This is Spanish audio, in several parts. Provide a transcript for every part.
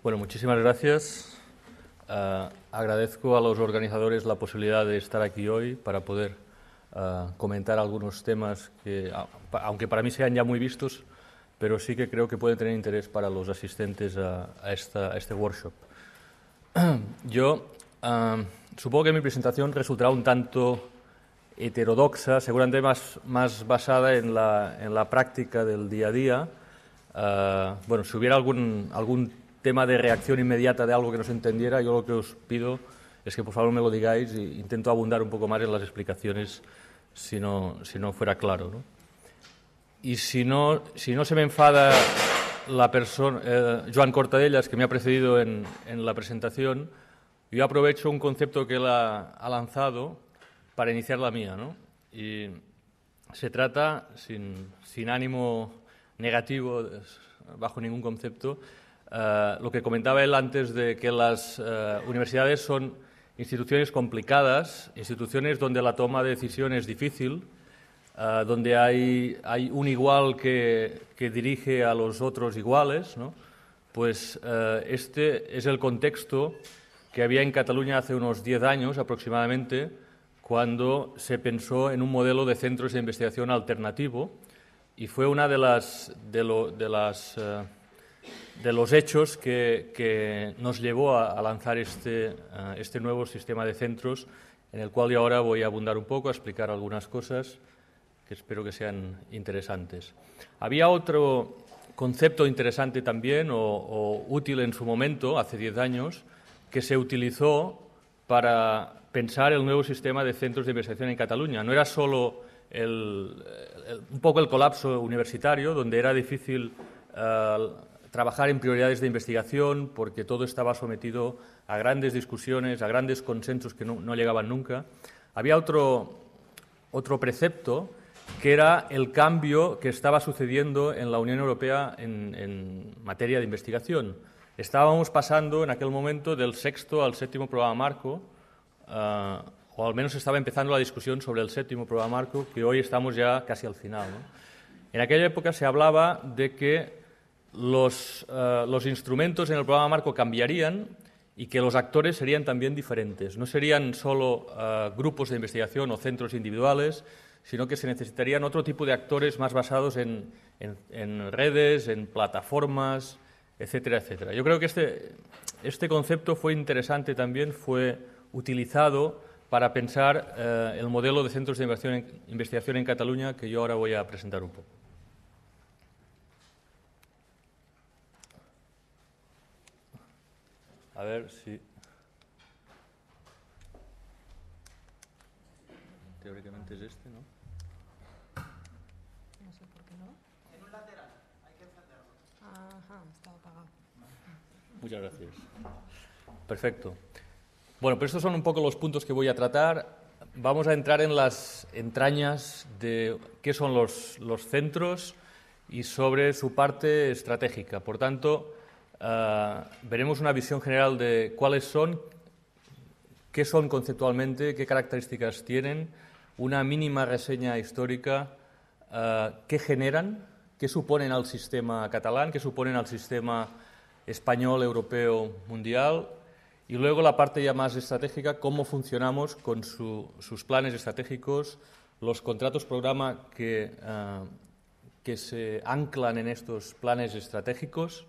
Bueno, muchísimas gracias. Agradezco a los organizadores la posibilidad de estar aquí hoy para poder comentar algunos temas que, aunque para mí sean ya muy vistos, pero sí que creo que pueden tener interés para los asistentes a este workshop. Yo supongo que mi presentación resultará un tanto heterodoxa, seguramente más basada en la práctica del día a día. Bueno, si hubiera algún tema de reacción inmediata de algo que no se entendiera, yo lo que os pido es que por favor me lo digáis e intento abundar un poco más en las explicaciones si no fuera claro, ¿no? Y si no se me enfada la persona, Joan Cortadellas, que me ha precedido en la presentación, yo aprovecho un concepto que él ha lanzado para iniciar la mía, ¿no? Y se trata, sin ánimo negativo, bajo ningún concepto, lo que comentaba él antes de que las universidades son instituciones complicadas, instituciones donde la toma de decisión es difícil, donde hay un igual que dirige a los otros iguales, ¿no? Pues este es el contexto que había en Cataluña hace unos 10 años aproximadamente, cuando se pensó en un modelo de centros de investigación alternativo, y fue una de los hechos que nos llevó a lanzar este nuevo sistema de centros, en el cual yo ahora voy a abundar un poco, a explicar algunas cosas que espero que sean interesantes. Había otro concepto interesante también, o útil en su momento, hace 10 años, que se utilizó para pensar el nuevo sistema de centros de investigación en Cataluña. No era solo un poco el colapso universitario, donde era difícil trabajar en prioridades de investigación porque todo estaba sometido a grandes discusiones, a grandes consensos que no llegaban nunca. Había otro precepto que era el cambio que estaba sucediendo en la Unión Europea en materia de investigación. Estábamos pasando en aquel momento del 6º al 7º programa marco, o al menos estaba empezando la discusión sobre el 7º programa marco, que hoy estamos ya casi al final, ¿no? En aquella época se hablaba de que los instrumentos en el programa marco cambiarían y que los actores serían también diferentes. No serían solo grupos de investigación o centros individuales, sino que se necesitarían otro tipo de actores más basados en redes, en plataformas, etcétera, etcétera. Yo creo que este concepto fue interesante también, fue utilizado para pensar el modelo de centros de investigación en Cataluña, que yo ahora voy a presentar un poco. A ver si... Teóricamente es este, ¿no? No sé por qué no. En un lateral, hay que encenderlo. Ajá, estaba apagado. Muchas gracias. Perfecto. Bueno, pues estos son un poco los puntos que voy a tratar. Vamos a entrar en las entrañas de qué son los centros y sobre su parte estratégica. Por tanto, veremos una visión general de cuáles son, qué son conceptualmente, qué características tienen, una mínima reseña histórica, qué generan, qué suponen al sistema catalán, qué suponen al sistema español, europeo, mundial, y luego la parte ya más estratégica, cómo funcionamos con sus planes estratégicos, los contratos programa que se anclan en estos planes estratégicos.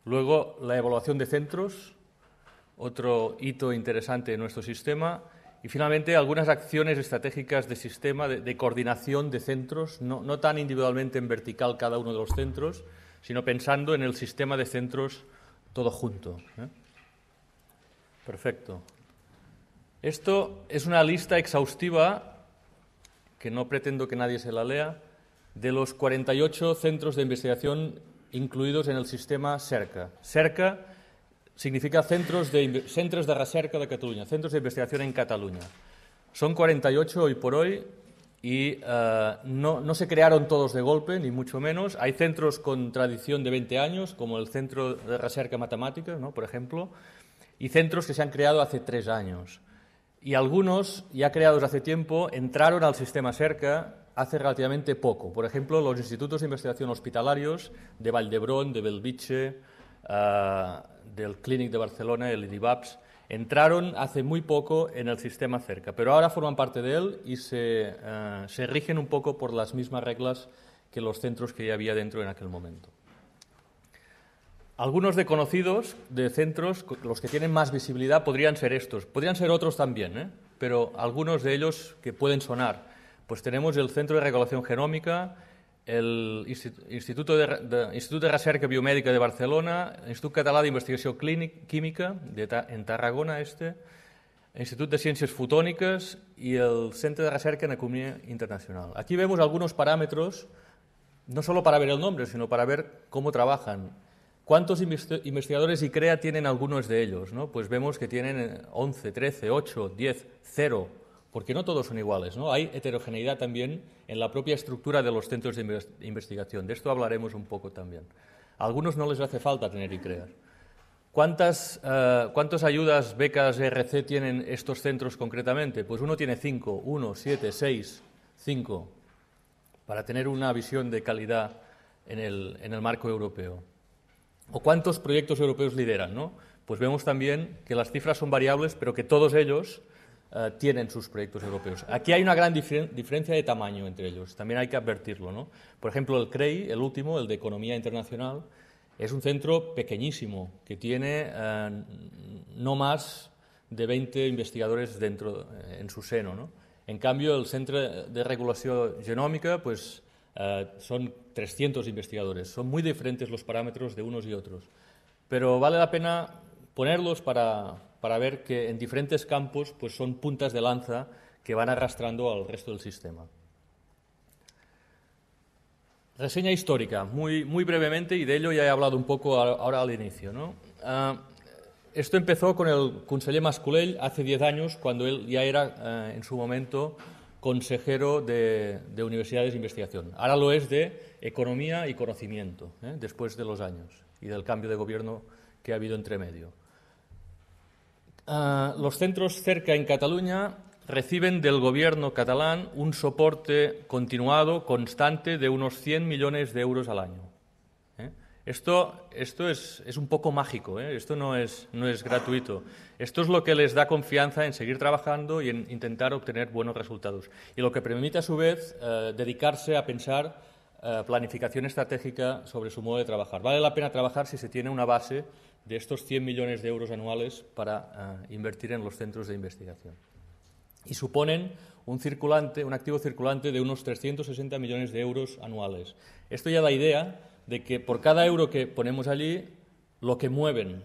Luego, la evaluación de centros, otro hito interesante en nuestro sistema. Y, finalmente, algunas acciones estratégicas de sistema, de coordinación de centros, no tan individualmente en vertical cada uno de los centros, sino pensando en el sistema de centros todo junto, ¿eh? Perfecto. Esto es una lista exhaustiva, que no pretendo que nadie se la lea, de los 48 centros de investigación incluidos en el sistema CERCA. CERCA significa Centros de Recerca de Cataluña, Centros de Investigación en Cataluña. Son 48 hoy por hoy y no se crearon todos de golpe, ni mucho menos. Hay centros con tradición de 20 años, como el Centro de Recerca Matemática, ¿no?, por ejemplo, y centros que se han creado hace 3 años. Y algunos, ya creados hace tiempo, entraron al sistema CERCA hace relativamente poco. Por ejemplo, los institutos de investigación hospitalarios de Vall d'Hebron, de Bellvitge, del Clínic de Barcelona, el IDIVAPS, entraron hace muy poco en el sistema Cerca, pero ahora forman parte de él y se rigen un poco por las mismas reglas que los centros que ya había dentro en aquel momento. Algunos de conocidos de centros, los que tienen más visibilidad, podrían ser estos. Podrían ser otros también, pero algunos de ellos que pueden sonar. Pues tenemos el Centro de Regulación Genómica, el Instituto de Recerca Biomèdica de Barcelona, Institut Català d'Investigació Química en Tarragona, Institut de Ciencias Fotòniques y el Centro de Recerca en Economía Internacional. Aquí vemos algunos parámetros, no solo para ver el nombre, sino para ver cómo trabajan. ¿Cuántos investigadores ICREA tienen algunos de ellos? ¿No? Pues vemos que tienen 11, 13, 8, 10, 0, porque no todos son iguales, ¿no? Hay heterogeneidad también en la propia estructura de los centros de investigación. De esto hablaremos un poco también. A algunos no les hace falta tener ICREA. ¿Cuántas ayudas, becas ERC tienen estos centros concretamente? Pues uno tiene 5, 1, 7, 6, 5, para tener una visión de calidad en el marco europeo. ¿O cuántos proyectos europeos lideran, ¿no? Pues vemos también que las cifras son variables, pero que todos ellos tienen sus proyectos europeos. Aquí hay una gran diferencia de tamaño entre ellos, también hay que advertirlo, ¿no? Por ejemplo, el CREI, el último, el de Economía Internacional, es un centro pequeñísimo que tiene no más de 20 investigadores en su seno, ¿no? En cambio, el Centro de Regulación Genómica, pues son 300 investigadores. Son muy diferentes los parámetros de unos y otros, pero vale la pena ponerlos para ver que en diferentes campos pues son puntas de lanza que van arrastrando al resto del sistema. Reseña histórica, muy brevemente, y de ello ya he hablado un poco ahora al inicio, ¿no? Esto empezó con el conseller Mascolell hace 10 años, cuando él ya era, en su momento, consejero de Universidades de Investigación. Ahora lo es de Economía y Conocimiento, después de los años y del cambio de gobierno que ha habido entre medio. Los centros Cerca en Cataluña reciben del gobierno catalán un soporte continuado, constante, de unos 100 millones de euros al año. Esto es un poco mágico, esto no es gratuito. Esto es lo que les da confianza en seguir trabajando y en intentar obtener buenos resultados. Y lo que permite, a su vez, dedicarse a pensar planificación estratégica sobre su modo de trabajar. Vale la pena trabajar si se tiene una base de estos 100 millones de euros anuales para invertir en los centros de investigación. Y suponen un activo circulante de unos 360 millones de euros anuales. Esto ya da idea de que por cada euro que ponemos allí, lo que mueven.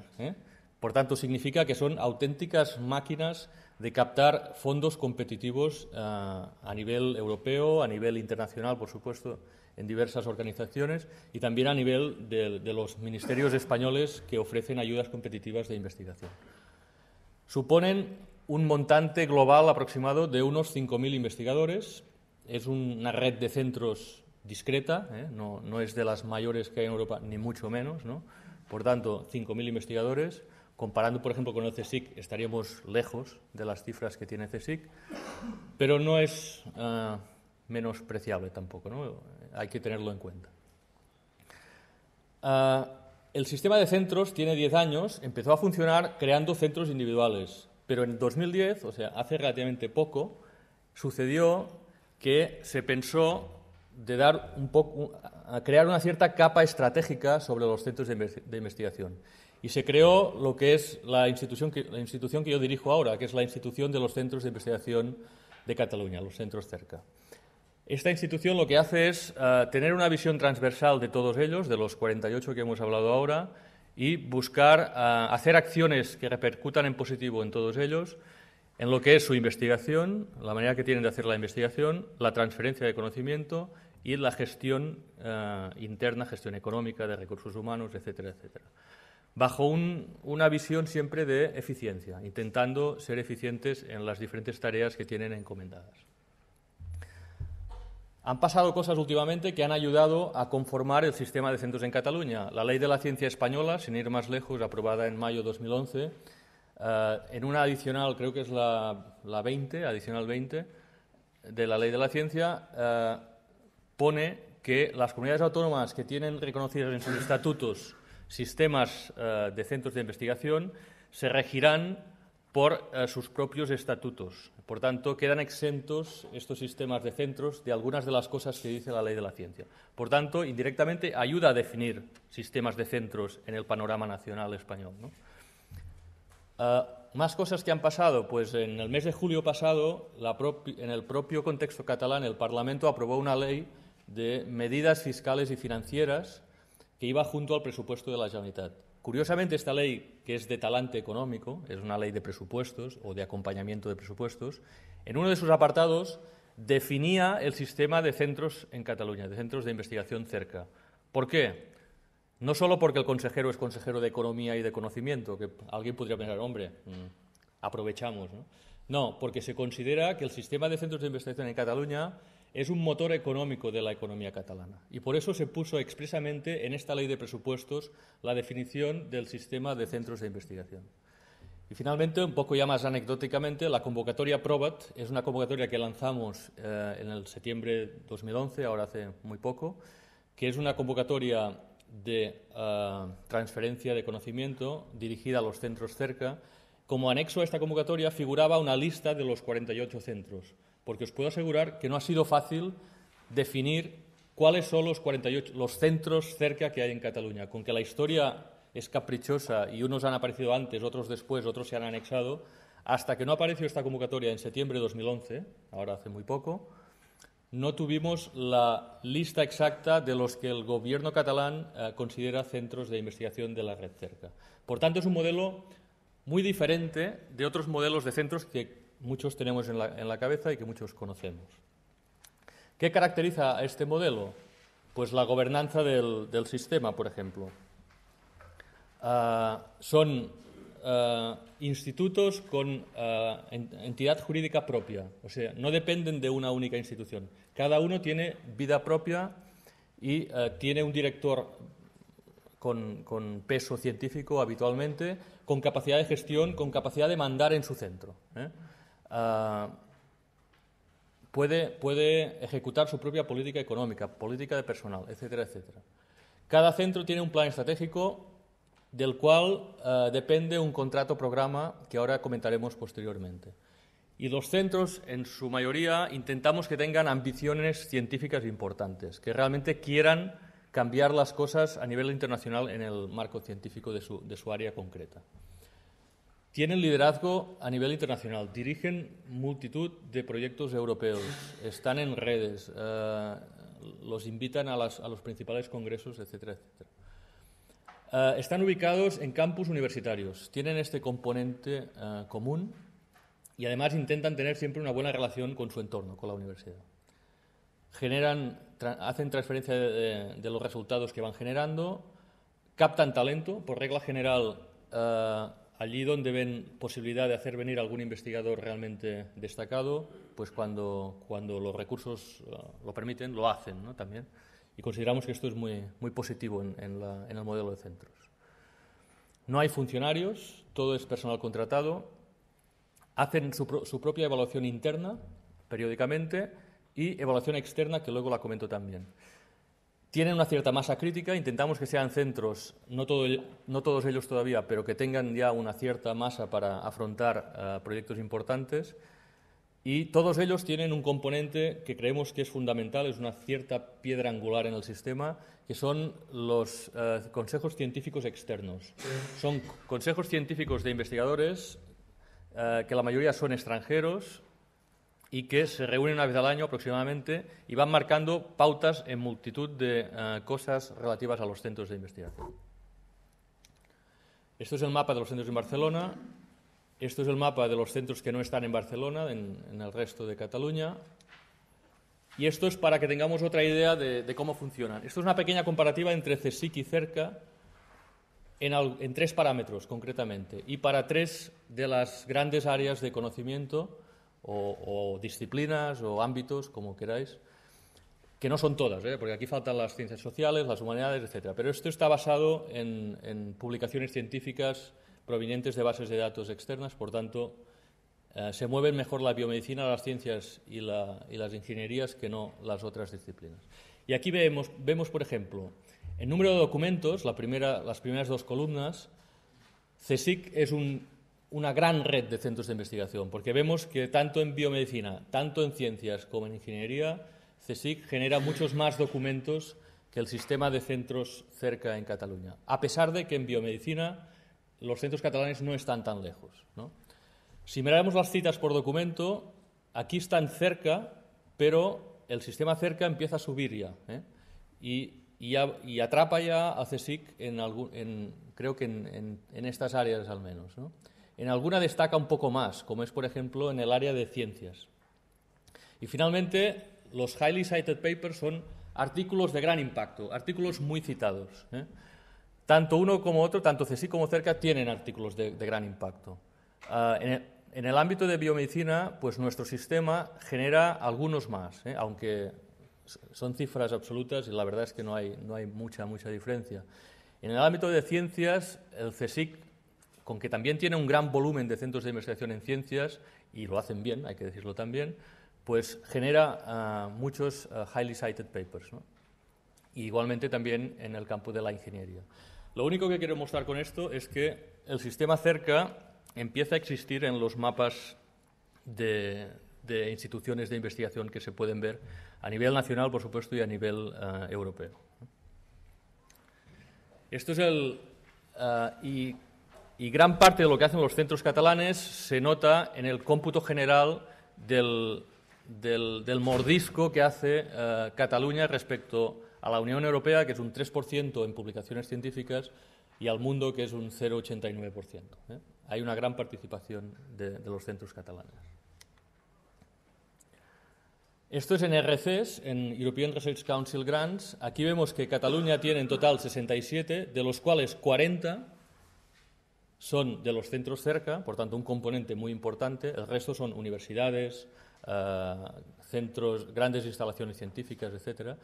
Por tanto, significa que son auténticas máquinas de captar fondos competitivos a nivel europeo, a nivel internacional, por supuesto, en diversas organizaciones, y también a nivel de los ministerios españoles que ofrecen ayudas competitivas de investigación. Suponen un montante global aproximado de unos 5.000 investigadores. Es una red de centros discreta, no es de las mayores que hay en Europa, ni mucho menos, ¿no? Por tanto, 5.000 investigadores. Comparando, por ejemplo, con el CSIC, estaríamos lejos de las cifras que tiene CSIC, pero no es menospreciable tampoco, ¿no? Hay que tenerlo en cuenta. El sistema de centros tiene 10 años, empezó a funcionar creando centros individuales, pero en 2010, o sea, hace relativamente poco, sucedió que se pensó de dar a crear una cierta capa estratégica sobre los centros de investigación. Y se creó lo que es la institución que yo dirijo ahora, que es la Institución de los Centros de Investigación de Cataluña, los centros Cerca. Esta institución lo que hace es tener una visión transversal de todos ellos, de los 48 que hemos hablado ahora, y buscar hacer acciones que repercutan en positivo en todos ellos, en lo que es su investigación, la manera que tienen de hacer la investigación, la transferencia de conocimiento y la gestión interna, gestión económica, de recursos humanos, etcétera, etcétera. Bajo una visión siempre de eficiencia, intentando ser eficientes en las diferentes tareas que tienen encomendadas. Han pasado cosas últimamente que han ayudado a conformar el sistema de centros en Cataluña. La Ley de la Ciencia Española, sin ir más lejos, aprobada en mayo de 2011, en una adicional, creo que es la 20, adicional 20, de la Ley de la Ciencia, pone que las comunidades autónomas que tienen reconocidas en sus estatutos sistemas de centros de investigación se regirán por sus propios estatutos. Por tanto, quedan exentos estos sistemas de centros de algunas de las cosas que dice la ley de la ciencia. Por tanto, indirectamente ayuda a definir sistemas de centros en el panorama nacional español, ¿no? Más cosas que han pasado. Pues en el mes de julio pasado, en el propio contexto catalán, el Parlamento aprobó una ley de medidas fiscales y financieras que iba junto al presupuesto de la Generalitat. Curiosamente, esta ley, que es de talante económico, es una ley de presupuestos o de acompañamiento de presupuestos, en uno de sus apartados definía el sistema de centros en Cataluña, de centros de investigación cerca. ¿Por qué? No solo porque el consejero es consejero de Economía y de Conocimiento, que alguien podría pensar, hombre, aprovechamos, ¿no? No, porque se considera que el sistema de centros de investigación en Cataluña es un motor económico de la economía catalana. Y por eso se puso expresamente en esta ley de presupuestos la definición del sistema de centros de investigación. Y finalmente, un poco ya más anecdóticamente, la convocatoria PROBAT es una convocatoria que lanzamos en el septiembre de 2011, ahora hace muy poco, que es una convocatoria de transferencia de conocimiento dirigida a los centros cerca. Como anexo a esta convocatoria figuraba una lista de los 48 centros, porque os puedo asegurar que no ha sido fácil definir cuáles son los 48 los centros cerca que hay en Cataluña. Con que la historia es caprichosa y unos han aparecido antes, otros después, otros se han anexado, hasta que no apareció esta convocatoria en septiembre de 2011, ahora hace muy poco, no tuvimos la lista exacta de los que el gobierno catalán considera centros de investigación de la red cerca. Por tanto, es un modelo muy diferente de otros modelos de centros que muchos tenemos en la cabeza y que muchos conocemos. ¿Qué caracteriza a este modelo? Pues la gobernanza del sistema, por ejemplo. Son institutos con entidad jurídica propia, o sea, no dependen de una única institución. Cada uno tiene vida propia y tiene un director con peso científico habitualmente, con capacidad de gestión, con capacidad de mandar en su centro. Puede ejecutar su propia política económica, política de personal, etcétera, etcétera. Cada centro tiene un plan estratégico del cual depende un contrato-programa que ahora comentaremos posteriormente. Y los centros, en su mayoría, intentamos que tengan ambiciones científicas importantes, que realmente quieran cambiar las cosas a nivel internacional en el marco científico de su área concreta. Tienen liderazgo a nivel internacional, dirigen multitud de proyectos europeos, están en redes, los invitan a los principales congresos, etcétera, etcétera. Están ubicados en campus universitarios, tienen este componente común y además intentan tener siempre una buena relación con su entorno, con la universidad. Hacen transferencia de los resultados que van generando, captan talento, por regla general, allí donde ven posibilidad de hacer venir algún investigador realmente destacado, pues cuando los recursos lo permiten, lo hacen, ¿no? También. Y consideramos que esto es muy, muy positivo en el modelo de centros. No hay funcionarios, todo es personal contratado, hacen su propia evaluación interna periódicamente y evaluación externa, que luego la comento también. Tienen una cierta masa crítica, intentamos que sean centros, no todos ellos todavía, pero que tengan ya una cierta masa para afrontar proyectos importantes. Y todos ellos tienen un componente que creemos que es fundamental, es una cierta piedra angular en el sistema, que son los consejos científicos externos. Son consejos científicos de investigadores que la mayoría son extranjeros y que se reúnen una vez al año aproximadamente y van marcando pautas en multitud de cosas relativas a los centros de investigación. Esto es el mapa de los centros en Barcelona. Esto es el mapa de los centros que no están en Barcelona, en el resto de Cataluña. Y esto es para que tengamos otra idea de cómo funcionan. Esto es una pequeña comparativa entre CSIC y CERCA en 3 parámetros, concretamente, y para 3 de las grandes áreas de conocimiento o disciplinas o ámbitos, como queráis, que no son todas, porque aquí faltan las ciencias sociales, las humanidades, etcétera. Pero esto está basado en publicaciones científicas provenientes de bases de datos externas, por tanto, se mueven mejor la biomedicina, las ciencias y las ingenierías que no las otras disciplinas. Y aquí vemos, por ejemplo, En número de documentos, las primeras dos columnas, CSIC es una gran red de centros de investigación, porque vemos que tanto en biomedicina, tanto en ciencias como en ingeniería, CSIC genera muchos más documentos que el sistema de centros cerca en Cataluña, a pesar de que en biomedicina los centros catalanes no están tan lejos, ¿no? Si miramos las citas por documento, aquí están cerca, pero el sistema cerca empieza a subir ya, y atrapa ya a CSIC creo que en estas áreas al menos, ¿no? En alguna destaca un poco más, como es, por ejemplo, en el área de ciencias. Y finalmente, los highly cited papers son artículos de gran impacto, artículos muy citados, Tanto uno como otro, tanto CSIC como cerca, tienen artículos de gran impacto. En el ámbito de biomedicina, pues nuestro sistema genera algunos más, aunque son cifras absolutas y la verdad es que no hay mucha diferencia. En el ámbito de ciencias, el CSIC, con que también tiene un gran volumen de centros de investigación en ciencias, y lo hacen bien, hay que decirlo también, pues genera muchos highly cited papers, ¿no? Y igualmente también en el campo de la ingeniería. Lo único que quiero mostrar con esto es que el sistema cerca empieza a existir en los mapas de instituciones de investigación que se pueden ver a nivel nacional, por supuesto, y a nivel europeo. Esto es y gran parte de lo que hacen los centros catalanes se nota en el cómputo general del mordisco que hace Cataluña respecto a la Unión Europea, que es un 3% en publicaciones científicas, y al mundo, que es un 0,89%. Hay una gran participación de los centros catalanes. Esto es en RCs, en European Research Council Grants. Aquí vemos que Cataluña tiene en total 67, de los cuales 40 son de los centros cerca, por tanto un componente muy importante. El resto son universidades, centros, grandes instalaciones científicas, etcétera.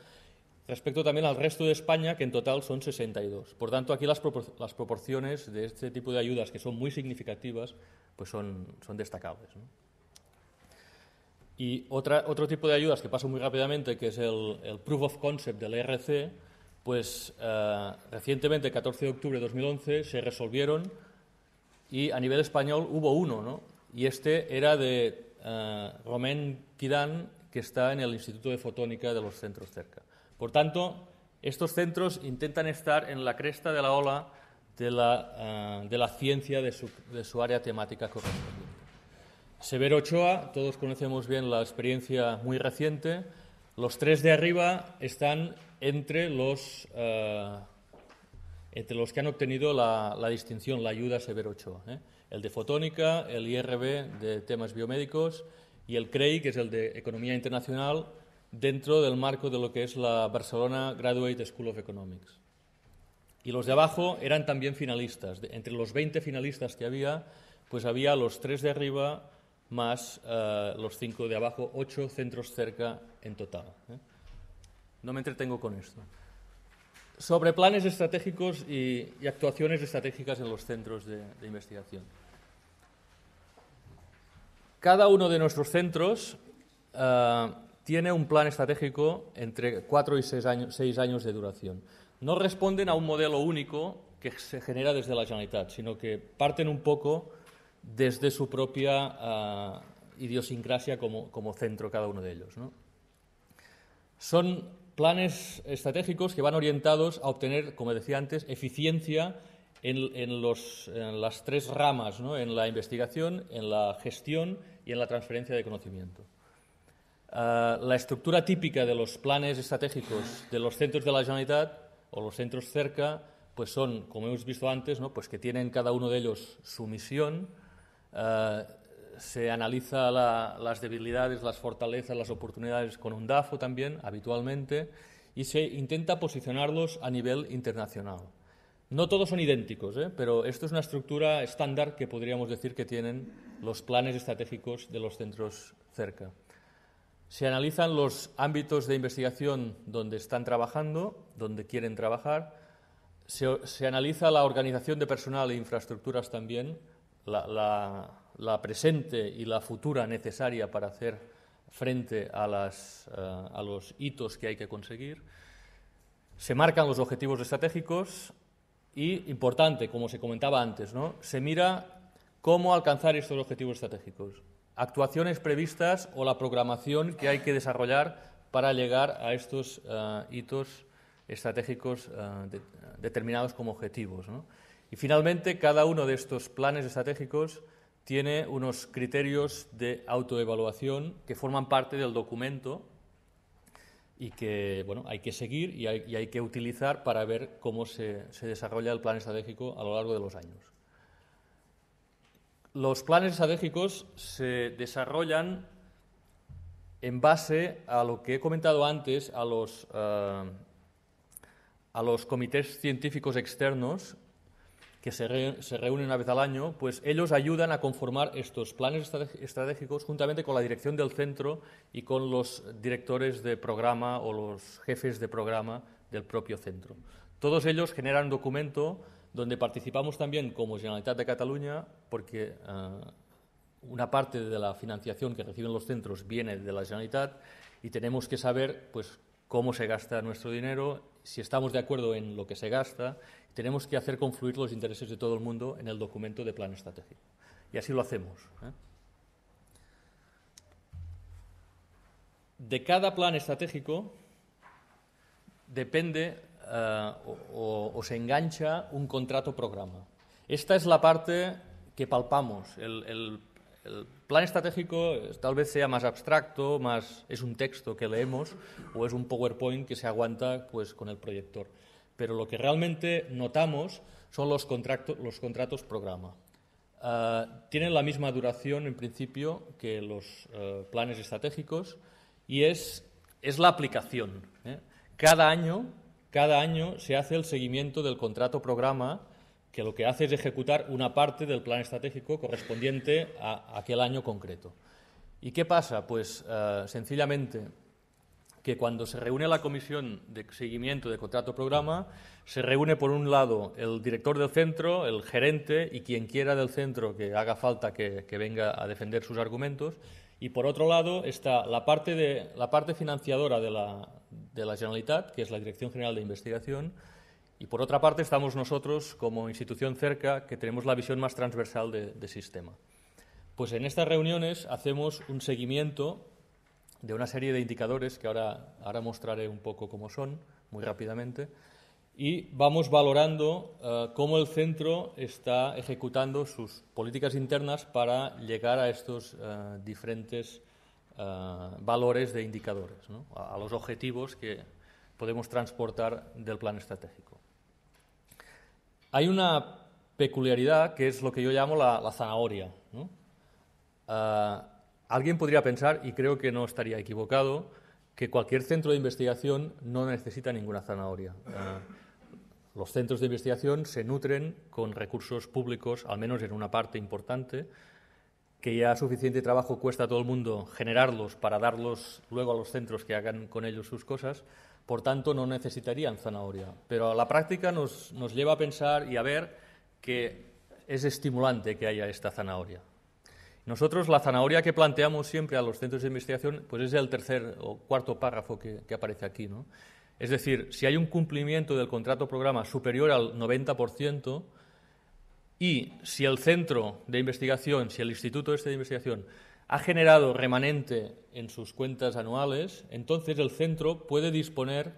Respecto también al resto de España, que en total son 62. Por tanto, aquí las proporciones de este tipo de ayudas, que son muy significativas, pues son destacables, ¿no? Y otro tipo de ayudas que paso muy rápidamente, que es el Proof of Concept del ERC, pues recientemente, el 14 de octubre de 2011, se resolvieron y a nivel español hubo uno, ¿no? Y este era de Romain Quidan, que está en el Instituto de Fotónica de los centros cerca. Por tanto, estos centros intentan estar en la cresta de la ola de la ciencia de su área temática correspondiente. Severo Ochoa, todos conocemos bien la experiencia muy reciente. Los tres de arriba están entre los que han obtenido la distinción, la ayuda Severo Ochoa, el de Fotónica, el IRB de temas biomédicos y el CREI, que es el de Economía Internacional, dentro del marco de lo que es la Barcelona Graduate School of Economics. Y los de abajo eran también finalistas. Entre los 20 finalistas que había, pues había los 3 de arriba más los 5 de abajo, 8 centros cerca en total. No me entretengo con esto. Sobre planes estratégicos y actuaciones estratégicas en los centros de investigación. Cada uno de nuestros centros tiene un plan estratégico entre 4 y 6 años de duración. No responden a un modelo único que se genera desde la Generalitat, sino que parten un poco desde su propia idiosincrasia como centro cada uno de ellos, ¿no? Son planes estratégicos que van orientados a obtener, como decía antes, eficiencia en las 3 ramas, ¿no? En la investigación, en la gestión y en la transferencia de conocimiento. La estructura típica de los planes estratégicos de los centros de la Generalitat o los centros cerca, pues son, como hemos visto antes, ¿no? Pues que tienen cada uno de ellos su misión, se analiza las debilidades, las fortalezas, las oportunidades con un DAFO también, habitualmente, y se intenta posicionarlos a nivel internacional. No todos son idénticos, pero esto es una estructura estándar que podríamos decir que tienen los planes estratégicos de los centros cerca. Se analizan los ámbitos de investigación donde están trabajando, donde quieren trabajar. Se analiza la organización de personal e infraestructuras también, la presente y la futura necesaria para hacer frente a los hitos que hay que conseguir. Se marcan los objetivos estratégicos y, importante, como se comentaba antes, ¿no?, se mira cómo alcanzar estos objetivos estratégicos, actuaciones previstas o la programación que hay que desarrollar para llegar a estos hitos estratégicos determinados como objetivos, ¿no? Y finalmente, cada uno de estos planes estratégicos tiene unos criterios de autoevaluación que forman parte del documento y que, bueno, hay que seguir y hay que utilizar para ver cómo se desarrolla el plan estratégico a lo largo de los años. Los planes estratégicos se desarrollan en base a lo que he comentado antes, a los comités científicos externos que se reúnen una vez al año. Pues ellos ayudan a conformar estos planes estratégicos juntamente con la dirección del centro y con los directores de programa o los jefes de programa del propio centro. Todos ellos generan un documento donde participamos también como Generalitat de Cataluña, porque una parte de la financiación que reciben los centros viene de la Generalitat y tenemos que saber, pues, cómo se gasta nuestro dinero, si estamos de acuerdo en lo que se gasta. Tenemos que hacer confluir los intereses de todo el mundo en el documento de plan estratégico. Y así lo hacemos, ¿eh? De cada plan estratégico depende o se engancha un contrato programa. Esta es la parte que palpamos. El plan estratégico tal vez sea más abstracto, es un texto que leemos o es un PowerPoint que se aguanta, pues, con el proyector. Pero lo que realmente notamos son los contratos programa. Tienen la misma duración en principio que los planes estratégicos y es la aplicación, ¿eh? Cada año se hace el seguimiento del contrato programa, que lo que hace es ejecutar una parte del plan estratégico correspondiente a aquel año concreto. ¿Y qué pasa? Pues sencillamente que cuando se reúne la comisión de seguimiento de contrato programa, se reúne por un lado el director del centro, el gerente y quien quiera del centro que haga falta que venga a defender sus argumentos, y por otro lado está la parte financiadora de la Generalitat, que es la Dirección General de Investigación, y por otra parte estamos nosotros como institución cerca, que tenemos la visión más transversal de sistema. Pues en estas reuniones hacemos un seguimiento de una serie de indicadores que ahora mostraré un poco cómo son, muy rápidamente, y vamos valorando cómo el centro está ejecutando sus políticas internas para llegar a estos diferentes valores de indicadores, ¿no?, a los objetivos que podemos transportar del plan estratégico. Hay una peculiaridad que es lo que yo llamo la zanahoria, ¿no? Alguien podría pensar, y creo que no estaría equivocado, que cualquier centro de investigación no necesita ninguna zanahoria. Los centros de investigación se nutren con recursos públicos, al menos en una parte importante, que ya suficiente trabajo cuesta a todo el mundo generarlos para darlos luego a los centros que hagan con ellos sus cosas. Por tanto, no necesitarían zanahoria. Pero la práctica nos lleva a pensar y a ver que es estimulante que haya esta zanahoria. Nosotros la zanahoria que planteamos siempre a los centros de investigación, pues es el tercer o cuarto párrafo que aparece aquí, ¿no? Es decir, si hay un cumplimiento del contrato programa superior al 90% y si el centro de investigación, si el instituto de investigación ha generado remanente en sus cuentas anuales, entonces el centro puede disponer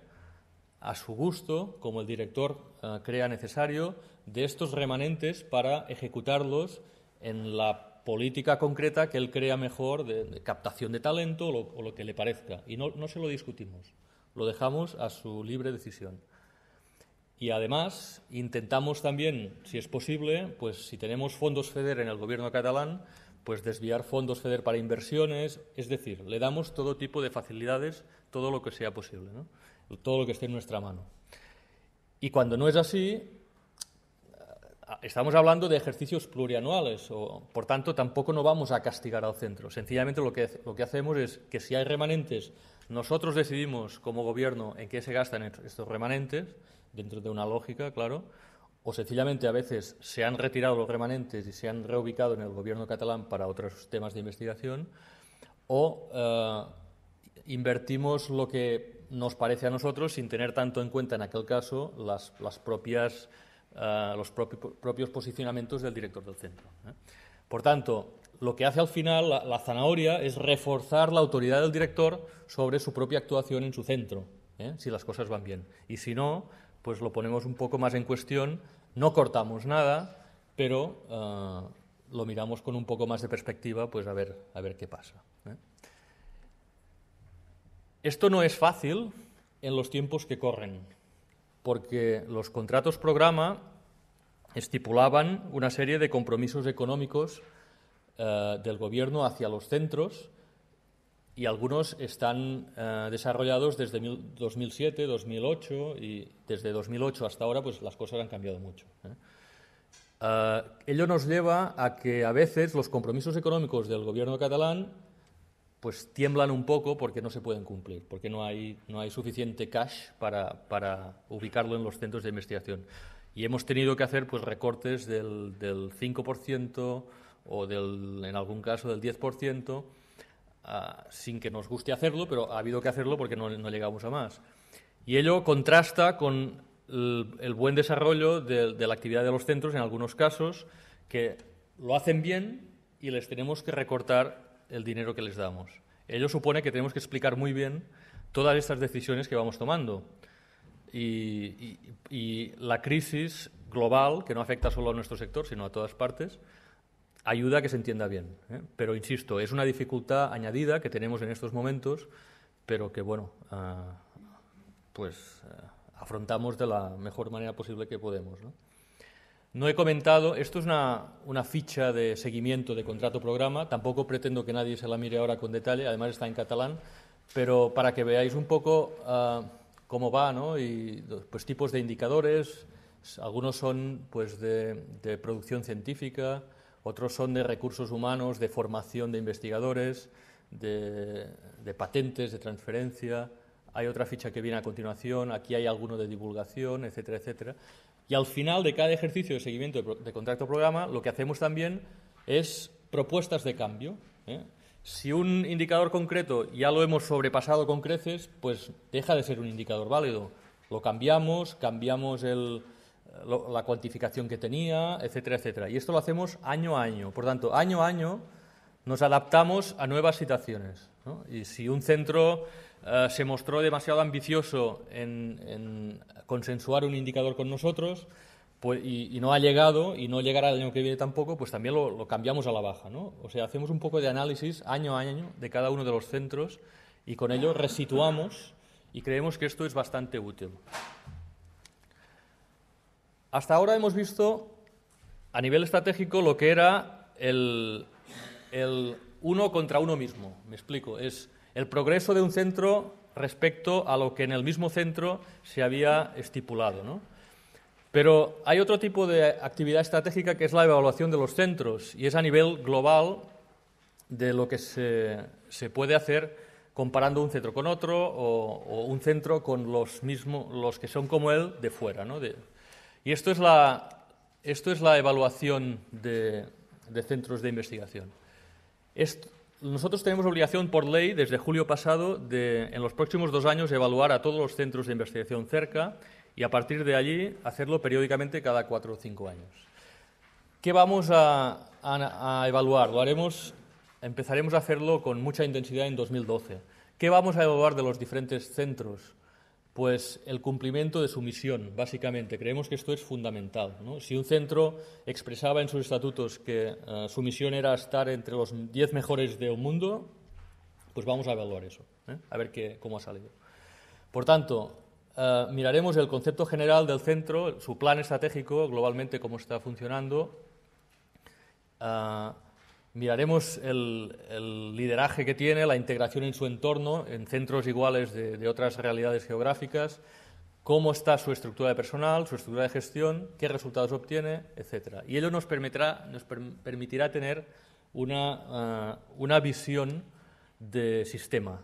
a su gusto, como el director crea necesario, de estos remanentes para ejecutarlos en la política concreta que él crea mejor de captación de talento o lo que le parezca. Y no se lo discutimos, lo dejamos a su libre decisión. Y además intentamos también, si es posible, pues si tenemos fondos FEDER en el gobierno catalán, pues desviar fondos FEDER para inversiones, es decir, le damos todo tipo de facilidades, todo lo que sea posible, ¿no?, todo lo que esté en nuestra mano. Y cuando no es así, estamos hablando de ejercicios plurianuales, por tanto tampoco no vamos a castigar al centro. Sencillamente lo que hacemos es que si hay remanentes, nosotros decidimos como gobierno en qué se gastan estos remanentes, dentro de una lógica, claro, o sencillamente a veces se han retirado los remanentes y se han reubicado en el gobierno catalán para otros temas de investigación, o invertimos lo que nos parece a nosotros, sin tener tanto en cuenta en aquel caso los propios posicionamientos del director del centro. Por tanto, lo que hace al final la zanahoria es reforzar la autoridad del director sobre su propia actuación en su centro, si las cosas van bien. Y si no, pues lo ponemos un poco más en cuestión, no cortamos nada, pero lo miramos con un poco más de perspectiva, pues a ver qué pasa. Esto no es fácil en los tiempos que corren, porque los contratos programa estipulaban una serie de compromisos económicos del gobierno hacia los centros y algunos están desarrollados desde 2007, 2008 y desde 2008 hasta ahora pues las cosas han cambiado mucho. Ello nos lleva a que a veces los compromisos económicos del gobierno catalán pues tiemblan un poco porque no se pueden cumplir, porque no hay suficiente cash para ubicarlo en los centros de investigación. Y hemos tenido que hacer pues recortes del 5% o en algún caso del 10%, sin que nos guste hacerlo, pero ha habido que hacerlo porque no llegamos a más. Y ello contrasta con el buen desarrollo de la actividad de los centros en algunos casos, que lo hacen bien y les tenemos que recortar el dinero que les damos. Ello supone que tenemos que explicar muy bien todas estas decisiones que vamos tomando. Y la crisis global, que no afecta solo a nuestro sector, sino a todas partes, ayuda a que se entienda bien. Pero, insisto, es una dificultad añadida que tenemos en estos momentos, pero que, bueno, afrontamos de la mejor manera posible que podemos, ¿no? No he comentado, esto es una ficha de seguimiento de contrato-programa, tampoco pretendo que nadie se la mire ahora con detalle, además está en catalán, pero para que veáis un poco cómo va, ¿no? Y pues tipos de indicadores, algunos son pues de producción científica, otros son de recursos humanos, de formación de investigadores, de patentes, de transferencia. Hay otra ficha que viene a continuación, aquí hay alguno de divulgación, etcétera, etcétera. Y al final de cada ejercicio de seguimiento de contrato-programa, lo que hacemos también es propuestas de cambio. Si un indicador concreto ya lo hemos sobrepasado con creces, pues deja de ser un indicador válido. Lo cambiamos la cuantificación que tenía, etcétera, etcétera. Y esto lo hacemos año a año. Por tanto, año a año nos adaptamos a nuevas situaciones, ¿no? Y si un centro se mostró demasiado ambicioso en consensuar un indicador con nosotros pues, y no ha llegado y no llegará el año que viene tampoco, pues también lo cambiamos a la baja, ¿no? O sea, hacemos un poco de análisis año a año de cada uno de los centros y con ello resituamos y creemos que esto es bastante útil. Hasta ahora hemos visto a nivel estratégico lo que era el uno contra uno mismo. Me explico, es el progreso de un centro respecto a lo que en el mismo centro se había estipulado, ¿no? Pero hay otro tipo de actividad estratégica que es la evaluación de los centros y es a nivel global de lo que se puede hacer comparando un centro con otro o un centro con los que son como él de fuera, ¿no? Y esto es la evaluación de centros de investigación. Nosotros tenemos obligación por ley, desde julio pasado, en los próximos 2 años evaluar a todos los centros de investigación cerca y a partir de allí hacerlo periódicamente cada 4 o 5 años. ¿Qué vamos a evaluar? Empezaremos a hacerlo con mucha intensidad en 2012. ¿Qué vamos a evaluar de los diferentes centros? Pues el cumplimiento de su misión, básicamente. Creemos que esto es fundamental, ¿no? Si un centro expresaba en sus estatutos que su misión era estar entre los 10 mejores del mundo, pues vamos a evaluar eso, a ver cómo ha salido. Por tanto, miraremos el concepto general del centro, su plan estratégico, globalmente cómo está funcionando. Miraremos el lideraje que tiene, la integración en su entorno, en centros iguales de otras realidades geográficas, cómo está su estructura de personal, su estructura de gestión, qué resultados obtiene, etc. Y ello nos permitirá tener una visión de sistema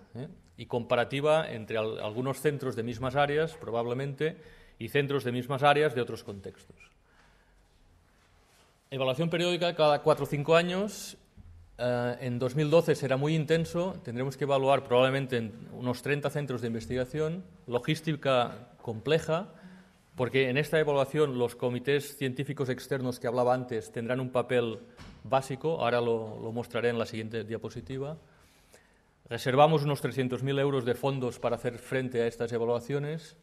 y comparativa entre algunos centros de mismas áreas, probablemente, y centros de mismas áreas de otros contextos. Evaluación periódica cada 4 o 5 años En 2012 será muy intenso, tendremos que evaluar probablemente en unos 30 centros de investigación, logística compleja, porque en esta evaluación los comités científicos externos que hablaba antes tendrán un papel básico, ahora lo mostraré en la siguiente diapositiva. Reservamos unos 300.000 euros de fondos para hacer frente a estas evaluaciones.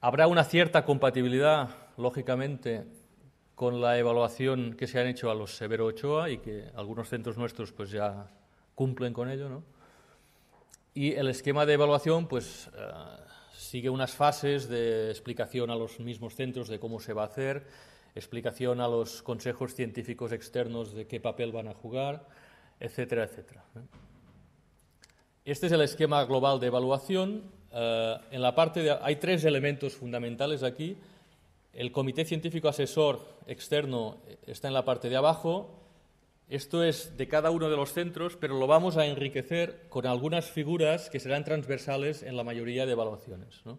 Habrá una cierta compatibilidad, lógicamente, con la evaluación que se han hecho a los Severo Ochoa y que algunos centros nuestros pues ya cumplen con ello, ¿no? Y el esquema de evaluación pues sigue unas fases de explicación a los mismos centros de cómo se va a hacer, explicación a los consejos científicos externos de qué papel van a jugar, etcétera, etcétera. Este es el esquema global de evaluación. En la parte hay tres elementos fundamentales aquí. El comité científico asesor externo está en la parte de abajo. Esto es de cada uno de los centros, pero lo vamos a enriquecer con algunas figuras que serán transversales en la mayoría de evaluaciones, ¿no?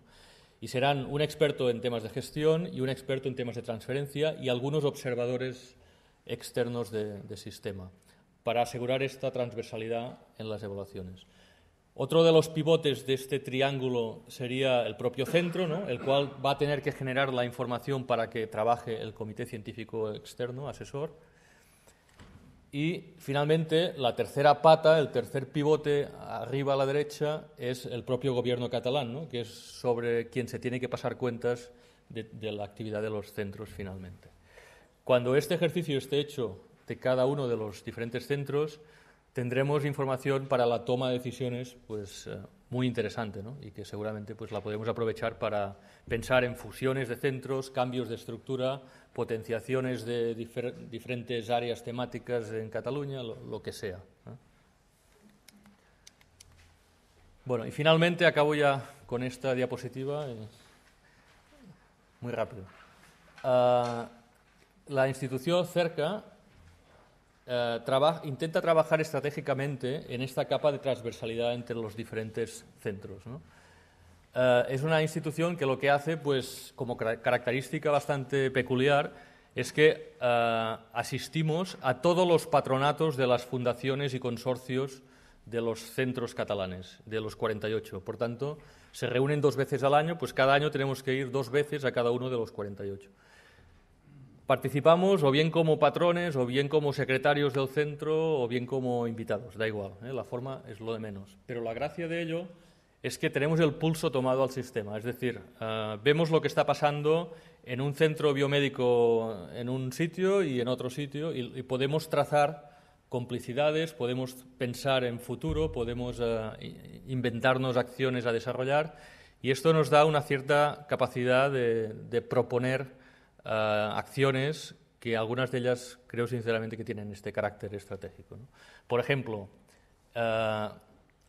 Y serán un experto en temas de gestión y un experto en temas de transferencia y algunos observadores externos de sistema, para asegurar esta transversalidad en las evaluaciones. Otro de los pivotes de este triángulo sería el propio centro, ¿no? El cual va a tener que generar la información para que trabaje el comité científico externo, asesor. Y finalmente, la tercera pata, el tercer pivote arriba a la derecha, es el propio gobierno catalán, ¿no? Que es sobre quien se tiene que pasar cuentas de la actividad de los centros finalmente. Cuando este ejercicio esté hecho de cada uno de los diferentes centros, tendremos información para la toma de decisiones pues, muy interesante, ¿no? Y que seguramente pues, la podemos aprovechar para pensar en fusiones de centros, cambios de estructura, potenciaciones de diferentes áreas temáticas en Cataluña, lo que sea, ¿no? Bueno, y finalmente acabo ya con esta diapositiva, muy rápido. La institución Cerca intenta trabajar estratégicamente en esta capa de transversalidad entre los diferentes centros, ¿no? Es una institución que lo que hace, pues, como característica bastante peculiar, es que asistimos a todos los patronatos de las fundaciones y consorcios de los centros catalanes, de los 48. Por tanto, se reúnen 2 veces al año, pues cada año tenemos que ir 2 veces a cada uno de los 48. Participamos o bien como patrones, o bien como secretarios del centro, o bien como invitados, da igual, ¿eh? La forma es lo de menos. Pero la gracia de ello es que tenemos el pulso tomado al sistema, es decir, vemos lo que está pasando en un centro biomédico en un sitio y en otro sitio y podemos trazar complicidades, podemos pensar en futuro, podemos inventarnos acciones a desarrollar y esto nos da una cierta capacidad de proponer acciones que algunas de ellas creo sinceramente que tienen este carácter estratégico, ¿no? Por ejemplo,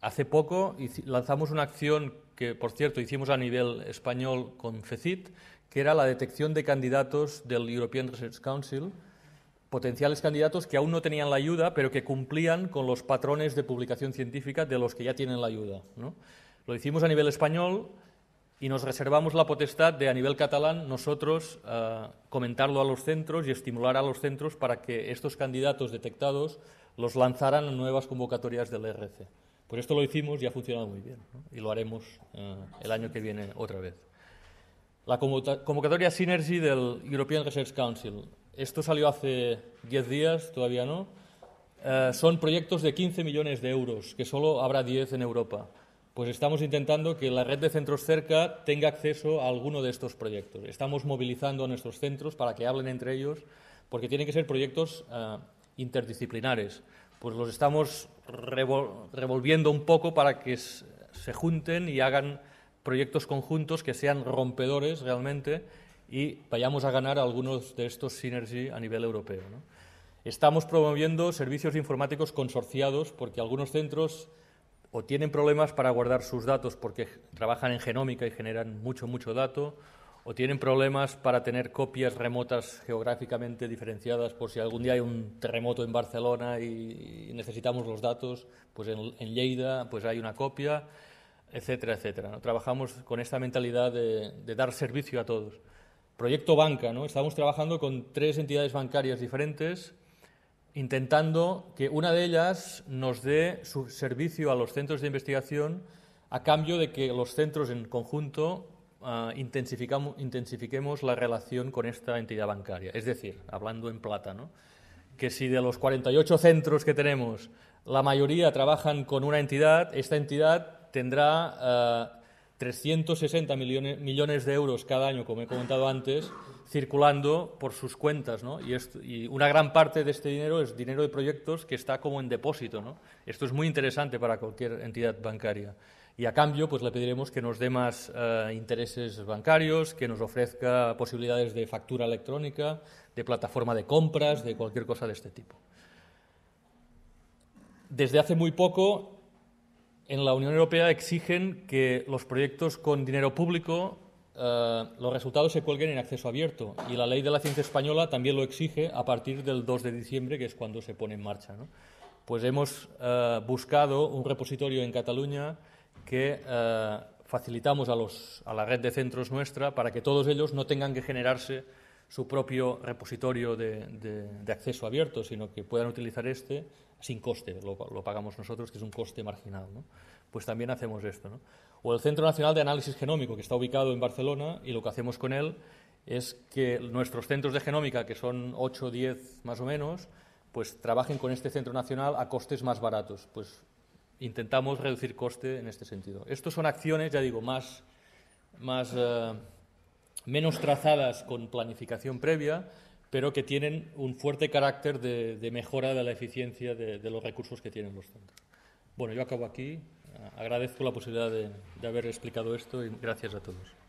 hace poco lanzamos una acción que, por cierto, hicimos a nivel español con CECIT, que era la detección de candidatos del European Research Council, potenciales candidatos que aún no tenían la ayuda, pero que cumplían con los patrones de publicación científica de los que ya tienen la ayuda, ¿no? Lo hicimos a nivel español y nos reservamos la potestad de, a nivel catalán, nosotros comentarlo a los centros y estimular a los centros para que estos candidatos detectados los lanzaran en nuevas convocatorias del ERC. Pues esto lo hicimos y ha funcionado muy bien, ¿no? Y lo haremos el año que viene otra vez. La convocatoria Synergy del European Research Council. Esto salió hace 10 días, todavía no. Son proyectos de 15 millones de euros, que solo habrá 10 en Europa. Pues estamos intentando que la red de centros Cerca tenga acceso a alguno de estos proyectos. Estamos movilizando a nuestros centros para que hablen entre ellos, porque tienen que ser proyectos interdisciplinares. Pues los estamos revolviendo un poco para que se junten y hagan proyectos conjuntos que sean rompedores realmente y vayamos a ganar algunos de estos Synergy a nivel europeo, ¿no? Estamos promoviendo servicios informáticos consorciados porque algunos centros o tienen problemas para guardar sus datos porque trabajan en genómica y generan mucho dato, o tienen problemas para tener copias remotas geográficamente diferenciadas por si algún día hay un terremoto en Barcelona y necesitamos los datos, pues en Lleida pues hay una copia, etcétera, etcétera, ¿no? Trabajamos con esta mentalidad de dar servicio a todos. Proyecto Banca, ¿no? Estamos trabajando con 3 entidades bancarias diferentes intentando que una de ellas nos dé su servicio a los centros de investigación a cambio de que los centros en conjunto intensifiquemos la relación con esta entidad bancaria. Es decir, hablando en plata, ¿no?, que si de los 48 centros que tenemos la mayoría trabajan con una entidad, esta entidad tendrá 360 millones de euros cada año, como he comentado antes, circulando por sus cuentas, ¿no? Y una gran parte de este dinero es dinero de proyectos que está como en depósito, ¿no? Esto es muy interesante para cualquier entidad bancaria. Y a cambio, pues le pediremos que nos dé más intereses bancarios, que nos ofrezca posibilidades de factura electrónica, de plataforma de compras, de cualquier cosa de este tipo. Desde hace muy poco, en la Unión Europea exigen que los proyectos con dinero público, los resultados se cuelguen en acceso abierto. Y la Ley de la Ciencia Española también lo exige a partir del 2 de diciembre, que es cuando se pone en marcha, ¿no? Pues hemos buscado un repositorio en Cataluña que facilitamos a la red de centros nuestra para que todos ellos no tengan que generarse su propio repositorio de acceso abierto, sino que puedan utilizar este sin coste, lo pagamos nosotros, que es un coste marginal, ¿no? Pues también hacemos esto, ¿no? O el Centro Nacional de Análisis Genómico, que está ubicado en Barcelona, y lo que hacemos con él es que nuestros centros de genómica, que son 8 o 10 más o menos, pues trabajen con este centro nacional a costes más baratos. Pues intentamos reducir coste en este sentido. Estos son acciones, ya digo, menos trazadas con planificación previa, pero que tienen un fuerte carácter de mejora de la eficiencia de los recursos que tienen los centros. Bueno, yo acabo aquí. Agradezco la posibilidad de haber explicado esto y gracias a todos.